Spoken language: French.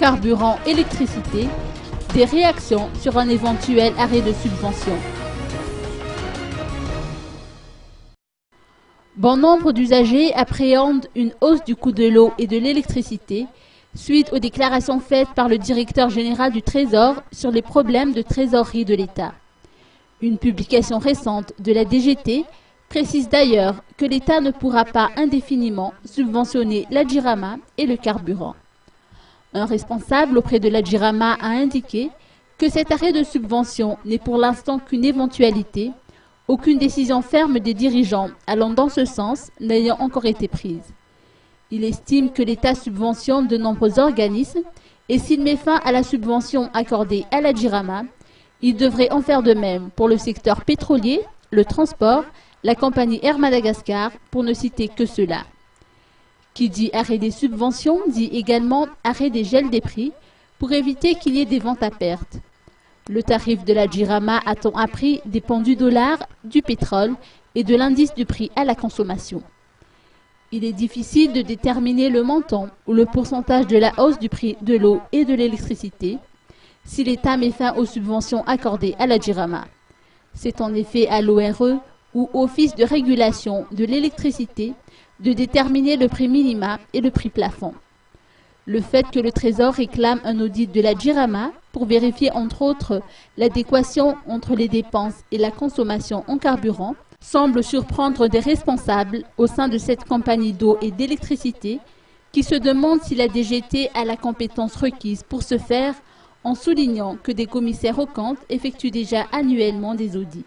carburant, électricité, des réactions sur un éventuel arrêt de subvention. Bon nombre d'usagers appréhendent une hausse du coût de l'eau et de l'électricité suite aux déclarations faites par le directeur général du Trésor sur les problèmes de trésorerie de l'État. Une publication récente de la DGT précise d'ailleurs que l'État ne pourra pas indéfiniment subventionner la Jirama et le carburant. Un responsable auprès de la Jirama a indiqué que cet arrêt de subvention n'est pour l'instant qu'une éventualité, aucune décision ferme des dirigeants allant dans ce sens n'ayant encore été prise. Il estime que l'État subventionne de nombreux organismes et s'il met fin à la subvention accordée à la Jirama, il devrait en faire de même pour le secteur pétrolier, le transport, la compagnie Air Madagascar, pour ne citer que cela. Qui dit arrêt des subventions dit également arrêt des gels des prix pour éviter qu'il y ait des ventes à perte. Le tarif de la Jirama à temps appris dépend du dollar, du pétrole et de l'indice du prix à la consommation. Il est difficile de déterminer le montant ou le pourcentage de la hausse du prix de l'eau et de l'électricité si l'État met fin aux subventions accordées à la Jirama. C'est en effet à l'ORE ou Office de régulation de l'électricité de déterminer le prix minima et le prix plafond. Le fait que le Trésor réclame un audit de la Jirama pour vérifier entre autres l'adéquation entre les dépenses et la consommation en carburant semble surprendre des responsables au sein de cette compagnie d'eau et d'électricité qui se demandent si la DGT a la compétence requise pour ce faire en soulignant que des commissaires aux comptes effectuent déjà annuellement des audits.